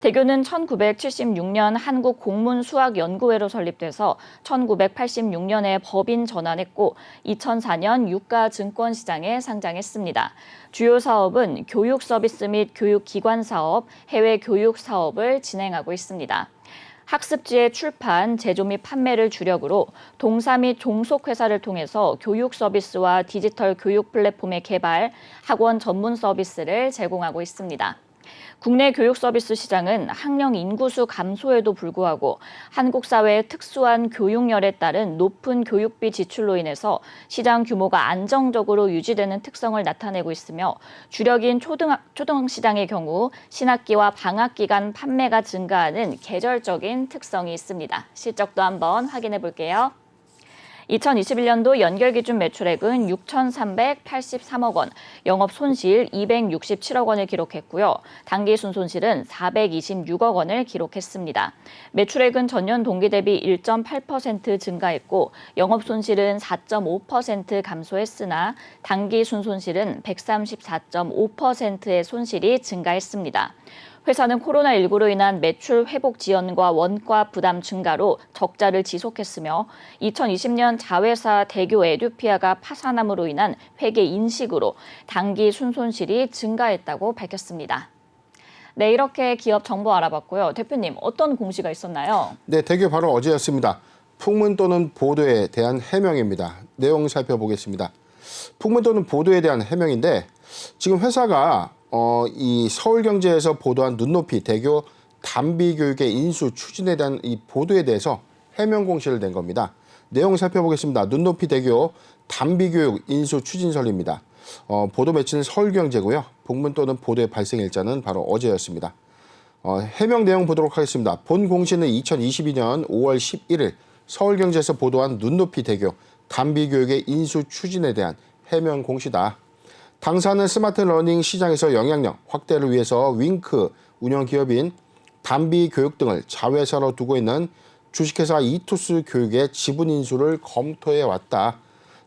대교는 1976년 한국공문수학연구회로 설립돼서 1986년에 법인 전환했고 2004년 유가증권시장에 상장했습니다. 주요 사업은 교육 서비스 및 교육기관 사업, 해외 교육 사업을 진행하고 있습니다. 학습지의 출판, 제조 및 판매를 주력으로 동사 및 종속회사를 통해서 교육 서비스와 디지털 교육 플랫폼의 개발, 학원 전문 서비스를 제공하고 있습니다. 국내 교육 서비스 시장은 학령 인구수 감소에도 불구하고 한국 사회의 특수한 교육열에 따른 높은 교육비 지출로 인해서 시장 규모가 안정적으로 유지되는 특성을 나타내고 있으며 주력인 초등 시장의 경우 신학기와 방학 기간 판매가 증가하는 계절적인 특성이 있습니다. 실적도 한번 확인해 볼게요. 2021년도 연결 기준 매출액은 6,383억 원, 영업 손실 267억 원을 기록했고요. 당기 순손실은 426억 원을 기록했습니다. 매출액은 전년 동기 대비 1.8% 증가했고 영업 손실은 4.5% 감소했으나 당기 순손실은 134.5%의 손실이 증가했습니다. 회사는 코로나19로 인한 매출 회복 지연과 원가 부담 증가로 적자를 지속했으며 2020년 자회사 대교 에듀피아가 파산함으로 인한 회계 인식으로 당기 순손실이 증가했다고 밝혔습니다. 네, 이렇게 기업 정보 알아봤고요. 대표님, 어떤 공시가 있었나요? 네, 대교 바로 어제였습니다. 풍문 또는 보도에 대한 해명입니다. 내용 살펴보겠습니다. 풍문 또는 보도에 대한 해명인데 지금 회사가 이 서울경제에서 보도한 눈높이 대교 단비교육의 인수 추진에 대한 이 보도에 대해서 해명 공시를 낸 겁니다. 내용 살펴보겠습니다. 눈높이 대교 단비교육 인수 추진설입니다. 보도 매체는 서울경제고요. 풍문 또는 보도의 발생 일자는 바로 어제였습니다. 해명 내용 보도록 하겠습니다. 본 공시는 2022년 5월 11일 서울경제에서 보도한 눈높이 대교 단비교육의 인수 추진에 대한 해명 공시다. 당사는 스마트 러닝 시장에서 영향력 확대를 위해서 윙크 운영 기업인 단비교육 등을 자회사로 두고 있는 주식회사 이투스 교육의 지분 인수를 검토해 왔다.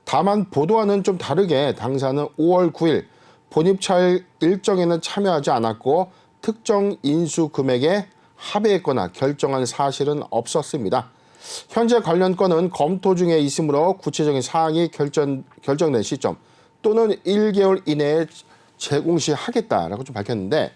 다만 보도와는 좀 다르게 당사는 5월 9일 본입찰 일정에는 참여하지 않았고 특정 인수 금액에 합의했거나 결정한 사실은 없었습니다. 현재 관련 건은 검토 중에 있으므로 구체적인 사항이 결정된 시점 또는 1개월 이내에 재공시하겠다라고 좀 밝혔는데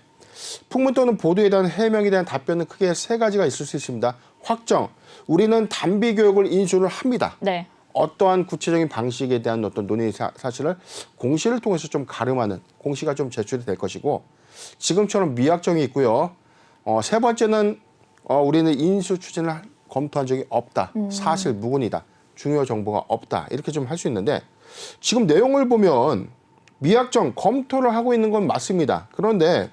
풍문 또는 보도에 대한 해명에 대한 답변은 크게 세 가지가 있을 수 있습니다. 확정, 우리는 단비교육을 인수를 합니다. 네. 어떠한 구체적인 방식에 대한 어떤 논의 사실을 공시를 통해서 좀 가름하는 공시가 좀 제출이 될 것이고 지금처럼 미확정이 있고요. 세 번째는 우리는 인수 추진을 검토한 적이 없다. 사실 무근이다. 중요 정보가 없다. 이렇게 좀 할 수 있는데 지금 내용을 보면 미확정 검토를 하고 있는 건 맞습니다. 그런데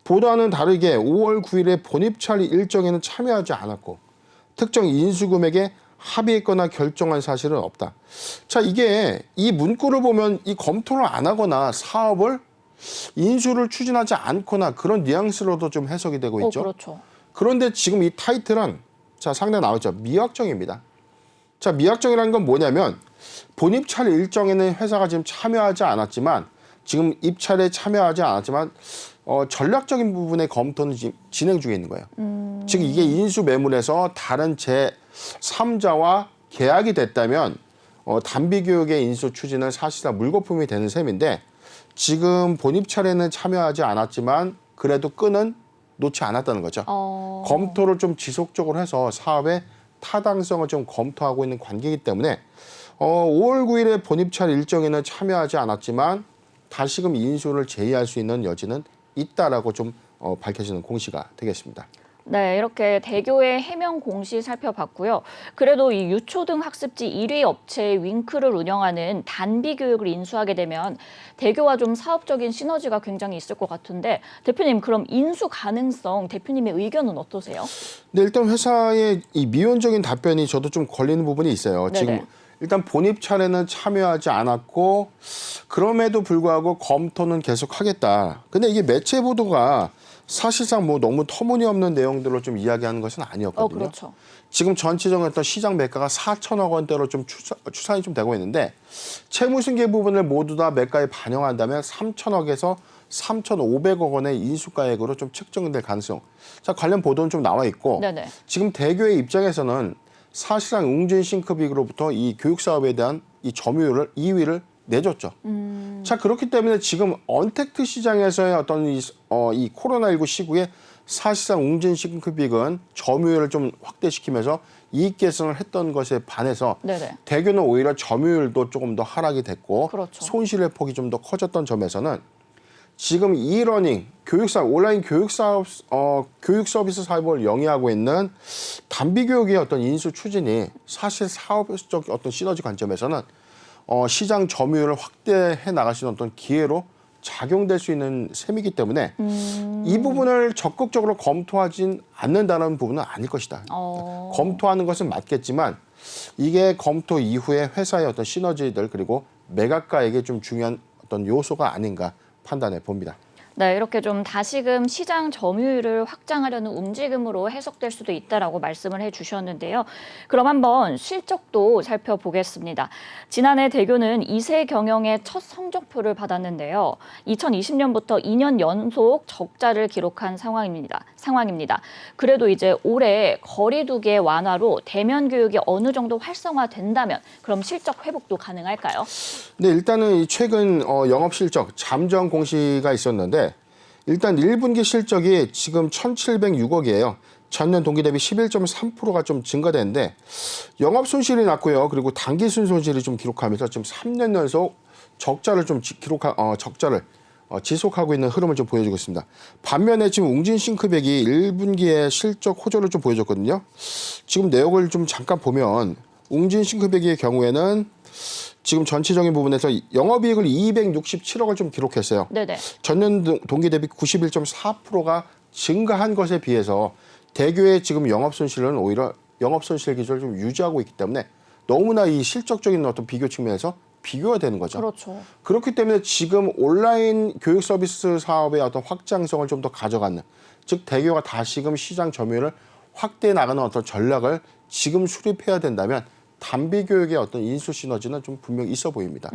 보도와는 다르게 5월 9일에 본입찰 일정에는 참여하지 않았고 특정 인수금액에 합의했거나 결정한 사실은 없다. 자, 이게 이 문구를 보면 이 검토를 안 하거나 사업을 인수를 추진하지 않거나 그런 뉘앙스로도 좀 해석이 되고 있죠. 그렇죠. 그런데 지금 이 타이틀은 자, 상당히 나왔죠. 미확정입니다. 자, 미확정이라는 건 뭐냐면 본입찰 일정에는 회사가 지금 참여하지 않았지만 지금 입찰에 참여하지 않았지만 전략적인 부분의 검토는 지금 진행 중에 있는 거예요. 즉 이게 인수 매물에서 다른 제3자와 계약이 됐다면 단비교육의 인수 추진은 사실상 물거품이 되는 셈인데 지금 본입찰에는 참여하지 않았지만 그래도 끈은 놓지 않았다는 거죠. 검토를 좀 지속적으로 해서 사업의 타당성을 좀 검토하고 있는 관계이기 때문에 5월 9일에 본입찰 일정에는 참여하지 않았지만 다시금 인수를 제의할 수 있는 여지는 있다라고 좀 밝혀지는 공시가 되겠습니다. 네, 이렇게 대교의 해명 공시 살펴봤고요. 그래도 이 유초등 학습지 1위 업체 윙크를 운영하는 단비 교육을 인수하게 되면 대교와 좀 사업적인 시너지가 굉장히 있을 것 같은데 대표님, 그럼 인수 가능성 대표님의 의견은 어떠세요? 네, 일단 회사의 이 미온적인 답변이 저도 좀 걸리는 부분이 있어요. 네네. 지금 일단 본입찰에는 참여하지 않았고 그럼에도 불구하고 검토는 계속하겠다. 근데 이게 매체 보도가 사실상 뭐 너무 터무니없는 내용들로 좀 이야기하는 것은 아니었거든요. 그렇죠. 지금 전체적인 어떤 시장 매가가 4천억 원대로 좀 추산이 좀 되고 있는데 채무승계 부분을 모두 다 매가에 반영한다면 3천억에서 3,500억 원의 인수가액으로 좀 측정될 가능성. 자, 관련 보도는 좀 나와 있고 네네. 지금 대교의 입장에서는 사실상 웅진 싱크빅으로부터 이 교육 사업에 대한 이 점유율을 2위를 내줬죠. 자, 그렇기 때문에 지금 언택트 시장에서의 어떤 이 코로나19 시국에 사실상 웅진 싱크빅은 점유율을 좀 확대시키면서 이익 개선을 했던 것에 반해서 네네. 대교는 오히려 점유율도 조금 더 하락이 됐고 그렇죠. 손실의 폭이 좀 더 커졌던 점에서는 지금 이러닝 교육사업 온라인 교육사업 교육 서비스 사업을 영위하고 있는 단비교육의 어떤 인수 추진이 사실 사업적 어떤 시너지 관점에서는 시장 점유율을 확대해 나갈 수 있는 어떤 기회로 작용될 수 있는 셈이기 때문에 이 부분을 적극적으로 검토하진 않는다는 부분은 아닐 것이다. 검토하는 것은 맞겠지만 이게 검토 이후에 회사의 어떤 시너지들 그리고 매각가에게 좀 중요한 어떤 요소가 아닌가 판단해 봅니다. 네, 이렇게 좀 다시금 시장 점유율을 확장하려는 움직임으로 해석될 수도 있다라고 말씀을 해주셨는데요. 그럼 한번 실적도 살펴보겠습니다. 지난해 대교는 2세 경영의 첫 성적표를 받았는데요. 2020년부터 2년 연속 적자를 기록한 상황입니다. 그래도 이제 올해 거리두기 완화로 대면 교육이 어느 정도 활성화된다면 그럼 실적 회복도 가능할까요? 네, 일단은 최근 영업 실적 잠정 공시가 있었는데 일단 1분기 실적이 지금 1,706억이에요. 전년 동기 대비 11.3%가 좀 증가됐는데 영업 손실이 났고요. 그리고 당기 순손실이 좀 기록하면서 지금 3년 연속 적자를 좀 지속하고 있는 흐름을 좀 보여주고 있습니다. 반면에 지금 웅진 싱크백이 1분기에 실적 호조를 좀 보여줬거든요. 지금 내역을 좀 잠깐 보면 웅진 싱크백의 경우에는 지금 전체적인 부분에서 영업이익을 267억을 좀 기록했어요. 네네. 전년 동기 대비 91.4%가 증가한 것에 비해서 대교의 지금 영업 손실은 오히려 영업 손실 기조를 좀 유지하고 있기 때문에 너무나 이 실적적인 어떤 비교 측면에서 비교가 되는 거죠. 그렇죠. 그렇기 때문에 지금 온라인 교육 서비스 사업의 어떤 확장성을 좀 더 가져가는, 즉 대교가 다시금 시장 점유율을 확대해 나가는 어떤 전략을 지금 수립해야 된다면 단비 교육의 어떤 인수 시너지는 좀 분명히 있어 보입니다.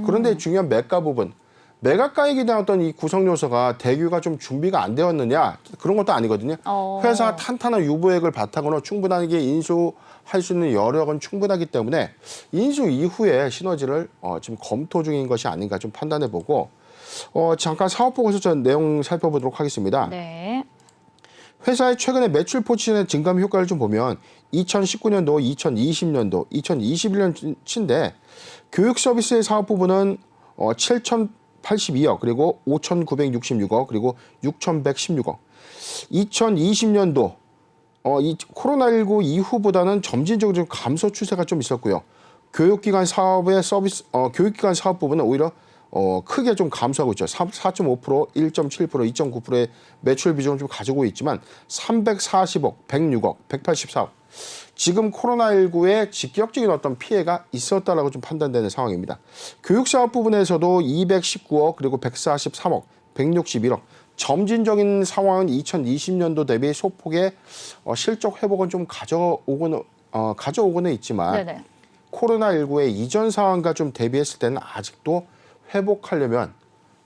그런데 중요한 매가 부분, 매각가액에 대한 어떤 이 구성 요소가 대교가 좀 준비가 안 되었느냐 그런 것도 아니거든요. 회사가 탄탄한 유보액을 바탕으로 충분하게 인수할 수 있는 여력은 충분하기 때문에 인수 이후에 시너지를 지금 검토 중인 것이 아닌가 좀 판단해보고 잠깐 사업 보고서 전 내용 살펴보도록 하겠습니다. 네. 회사의 최근의 매출 포지션의 증감 효과를 좀 보면 2019년도, 2020년도, 2021년치인데 교육 서비스의 사업 부분은 7,082억 그리고 5,966억 그리고 6,116억. 2020년도 이 코로나19 이후보다는 점진적으로 좀 감소 추세가 좀 있었고요. 교육기관 사업의 교육기관 사업 부분은 오히려 크게 좀 감소하고 있죠. 4.5%, 1.7%, 2.9%의 매출 비중을 좀 가지고 있지만 340억, 106억, 184억. 지금 코로나19에 직격적인 어떤 피해가 있었다라고 좀 판단되는 상황입니다. 교육사업 부분에서도 219억, 그리고 143억, 161억. 점진적인 상황은 2020년도 대비 소폭의 실적 회복은 좀 가져오고는 있지만 네네. 코로나19의 이전 상황과 좀 대비했을 때는 아직도 회복하려면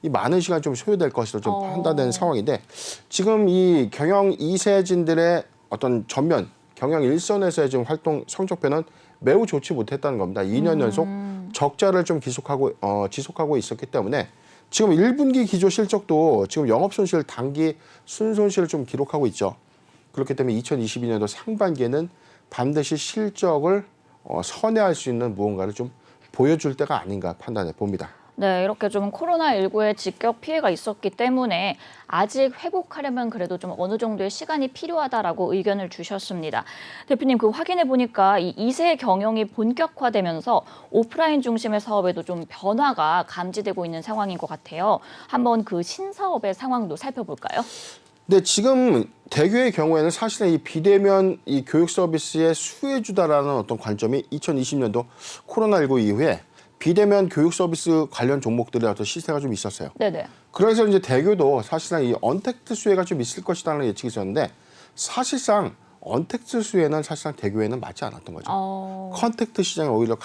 이 많은 시간 좀 소요될 것으로 좀 판단되는 상황인데 지금 이 경영 2세진들의 어떤 전면 경영 일선에서의 지금 활동 성적표는 매우 좋지 못했다는 겁니다. 2년 연속 적자를 좀 지속하고 있었기 때문에 지금 1분기 기조 실적도 지금 영업 손실 단기 순손실을 좀 기록하고 있죠. 그렇기 때문에 2022년도 상반기에는 반드시 실적을 선회할 수 있는 무언가를 좀 보여줄 때가 아닌가 판단해 봅니다. 네, 이렇게 좀 코로나19에 직격 피해가 있었기 때문에 아직 회복하려면 그래도 좀 어느 정도의 시간이 필요하다라고 의견을 주셨습니다. 대표님, 그 확인해 보니까 이 2세 경영이 본격화되면서 오프라인 중심의 사업에도 좀 변화가 감지되고 있는 상황인 것 같아요. 한번 그 신사업의 상황도 살펴볼까요? 네, 지금 대교의 경우에는 사실은 이 비대면 이 교육 서비스의 수혜주다라는 어떤 관점이 2020년도 코로나19 이후에 비대면 교육 서비스 관련 종목들의 어떤 시세가 좀 있었어요. 네네. 그래서 이제 대교도 사실상 이 언택트 수혜가 좀 있을 것이라는 예측이 있었는데 사실상 언택트 수혜는 사실상 대교에는 맞지 않았던 거죠. 컨택트 시장에 오히려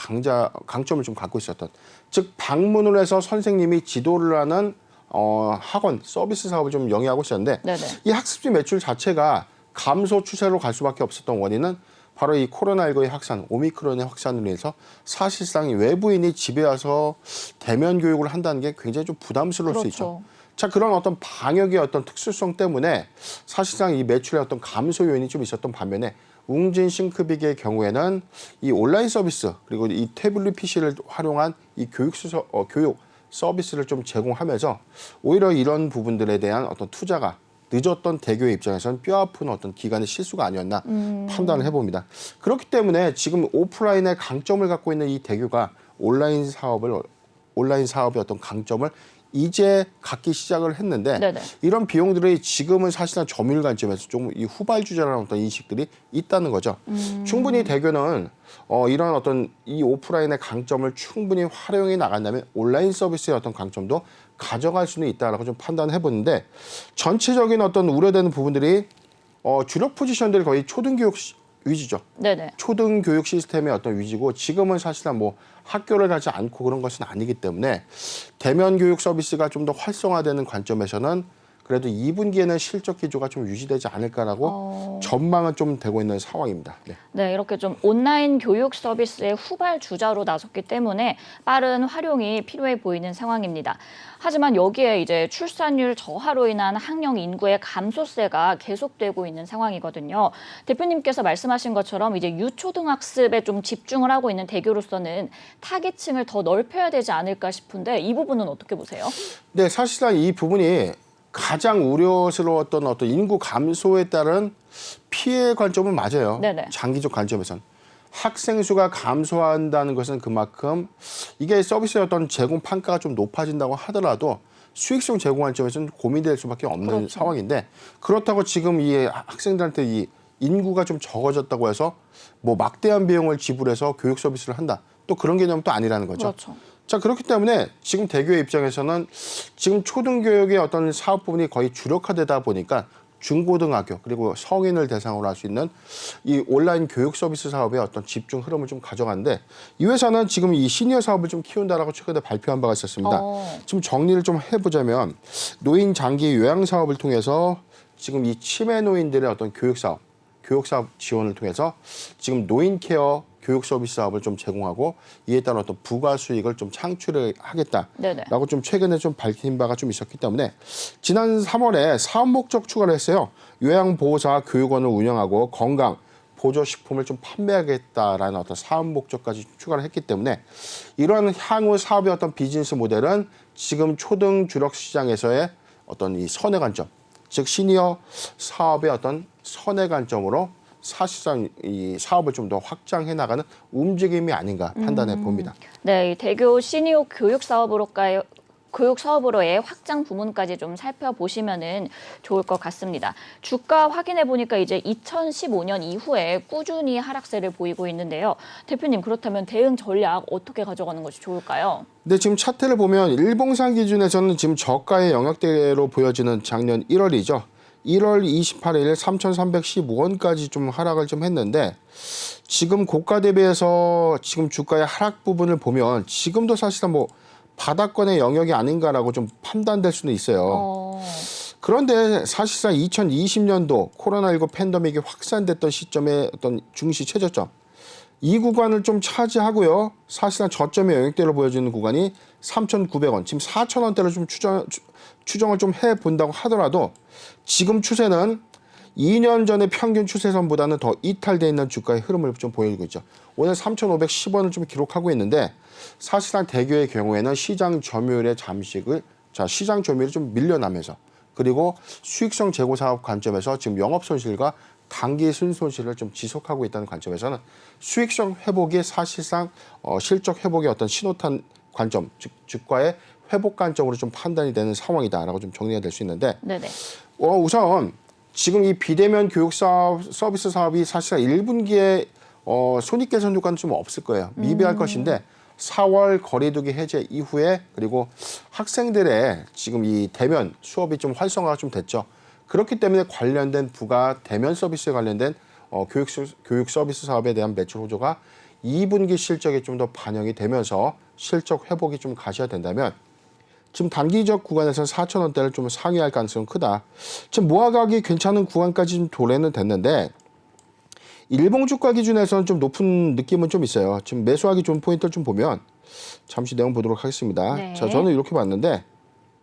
강점을 좀 갖고 있었던. 즉 방문을 해서 선생님이 지도를 하는 학원 서비스 사업을 좀 영위하고 있었는데 네네. 이 학습지 매출 자체가 감소 추세로 갈 수밖에 없었던 원인은 바로 이 코로나19의 확산, 오미크론의 확산으로 인해서 사실상 외부인이 집에 와서 대면 교육을 한다는 게 굉장히 좀 부담스러울 수 있죠. 그렇죠. 자, 그런 어떤 방역의 어떤 특수성 때문에 사실상 이 매출의 어떤 감소 요인이 좀 있었던 반면에 웅진 싱크빅의 경우에는 이 온라인 서비스 그리고 이 태블릿 PC를 활용한 이 교육 서비스를 좀 제공하면서 오히려 이런 부분들에 대한 어떤 투자가 늦었던 대교의 입장에서는 뼈아픈 어떤 기간의 실수가 아니었나 판단을 해봅니다. 그렇기 때문에 지금 오프라인의 강점을 갖고 있는 이 대교가 온라인 사업의 어떤 강점을 이제 갖기 시작을 했는데 네네. 이런 비용들이 지금은 사실상 점유율 관점에서 좀 이 후발주자라는 어떤 인식들이 있다는 거죠. 충분히 대교는 이런 어떤 이 오프라인의 강점을 충분히 활용해 나간다면 온라인 서비스의 어떤 강점도 가져갈 수는 있다라고 좀 판단해 보는데 전체적인 어떤 우려되는 부분들이 주력 포지션들이 거의 초등교육 위주죠. 네네. 초등교육 시스템의 어떤 위주고 지금은 사실상 뭐 학교를 가지 않고 그런 것은 아니기 때문에 대면 교육 서비스가 좀 더 활성화되는 관점에서는 그래도 2분기에는 실적 기조가 좀 유지되지 않을까라고 전망은 좀 되고 있는 상황입니다. 네. 네, 이렇게 좀 온라인 교육 서비스의 후발 주자로 나섰기 때문에 빠른 활용이 필요해 보이는 상황입니다. 하지만 여기에 이제 출산율 저하로 인한 학령 인구의 감소세가 계속되고 있는 상황이거든요. 대표님께서 말씀하신 것처럼 이제 유초등학습에 좀 집중을 하고 있는 대교로서는 타깃층을 더 넓혀야 되지 않을까 싶은데 이 부분은 어떻게 보세요? 네, 사실상 이 부분이 가장 우려스러웠던 어떤 인구 감소에 따른 피해 관점은 맞아요. 네네. 장기적 관점에서는. 학생 수가 감소한다는 것은 그만큼 이게 서비스의 어떤 제공 판가가 좀 높아진다고 하더라도 수익성 제공 관점에서는 고민될 수밖에 없는 그렇죠. 상황인데 그렇다고 지금 이 학생들한테 이 인구가 좀 적어졌다고 해서 뭐 막대한 비용을 지불해서 교육 서비스를 한다. 또 그런 개념도 아니라는 거죠. 그렇죠. 자, 그렇기 때문에 지금 대교의 입장에서는 지금 초등교육의 어떤 사업 부분이 거의 주력화되다 보니까 중고등학교 그리고 성인을 대상으로 할 수 있는 이 온라인 교육 서비스 사업의 어떤 집중 흐름을 좀 가져가는데 이 회사는 지금 이 시니어 사업을 좀 키운다라고 최근에 발표한 바가 있었습니다. 지금 정리를 좀 해보자면 노인 장기 요양 사업을 통해서 지금 이 치매 노인들의 어떤 교육 사업 지원을 통해서 지금 노인 케어 교육 서비스 사업을 좀 제공하고 이에 따른 어떤 부가 수익을 좀 창출을 하겠다라고 좀 최근에 좀 밝힌 바가 좀 있었기 때문에 지난 3월에 사업 목적 추가를 했어요. 요양보호사 교육원을 운영하고 건강 보조식품을 좀 판매하겠다라는 어떤 사업 목적까지 추가를 했기 때문에 이러한 향후 사업의 어떤 비즈니스 모델은 지금 초등 주력 시장에서의 어떤 이 선의 관점, 즉 시니어 사업의 어떤 선의 관점으로 사실상 이 사업을 좀 더 확장해 나가는 움직임이 아닌가 판단해 봅니다. 네, 이 대교 시니어 교육 사업으로의 확장 부문까지 좀 살펴보시면은 좋을 것 같습니다. 주가 확인해 보니까 이제 2015년 이후에 꾸준히 하락세를 보이고 있는데요. 대표님, 그렇다면 대응 전략 어떻게 가져가는 것이 좋을까요? 근데 지금 차트를 보면 일봉상 기준에서는 지금 저가의 영역대로 보여지는 작년 1월이죠. 1월 28일 3,315원까지 좀 하락을 좀 했는데 지금 고가 대비해서 지금 주가의 하락 부분을 보면 지금도 사실은 뭐 바닥권의 영역이 아닌가라고 좀 판단될 수는 있어요. 그런데 사실상 2020년도 코로나19 팬데믹이 확산됐던 시점의 어떤 중시 최저점 이 구간을 좀 차지하고요. 사실상 저점의 영역대로 보여지는 구간이 3,900원, 지금 4,000원대로 좀 추정을 좀 해본다고 하더라도 지금 추세는 2년 전의 평균 추세선보다는 더 이탈돼 있는 주가의 흐름을 좀 보이고 있죠. 오늘 3,510원을 좀 기록하고 있는데 사실상 대교의 경우에는 시장 점유율의 시장 점유율이 좀 밀려나면서 그리고 수익성 재고 사업 관점에서 지금 영업 손실과 단기 순손실을 좀 지속하고 있다는 관점에서는 수익성 회복이 사실상 실적 회복의 어떤 신호탄 관점, 즉 주가의 회복 관점으로 좀 판단이 되는 상황이다라고 좀 정리가 될 수 있는데 네네. 우선 지금 이 비대면 교육 사업, 서비스 사업이 사실상 1분기에 손익 개선 효과는 좀 없을 거예요. 미비할 것인데 4월 거리두기 해제 이후에 그리고 학생들의 지금 이 대면 수업이 좀 활성화가 좀 됐죠. 그렇기 때문에 관련된 부가 대면 서비스에 관련된 교육 서비스 사업에 대한 매출 호조가 2분기 실적에 좀 더 반영이 되면서 실적 회복이 좀 가셔야 된다면 지금 단기적 구간에서 4,000원대를 좀 상회할 가능성은 크다. 지금 모아가기 괜찮은 구간까지 좀 도래는 됐는데 일봉 주가 기준에서는 좀 높은 느낌은 좀 있어요. 지금 매수하기 좋은 포인트를 좀 보면 잠시 내용 보도록 하겠습니다. 네. 자, 저는 이렇게 봤는데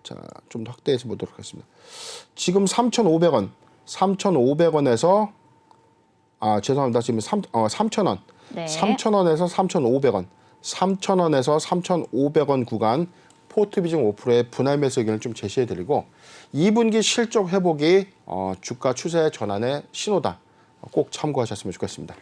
자, 좀 더 확대해서 보도록 하겠습니다. 지금 3,500원, 3,500원에서 죄송합니다. 지금 3,000원. 네. 3,000원에서 3,500원. 3,000원에서 3,500원 구간 포트비중 5%의 분할 매수 의견을 좀 제시해 드리고 2분기 실적 회복이 주가 추세 전환의 신호다. 꼭 참고하셨으면 좋겠습니다.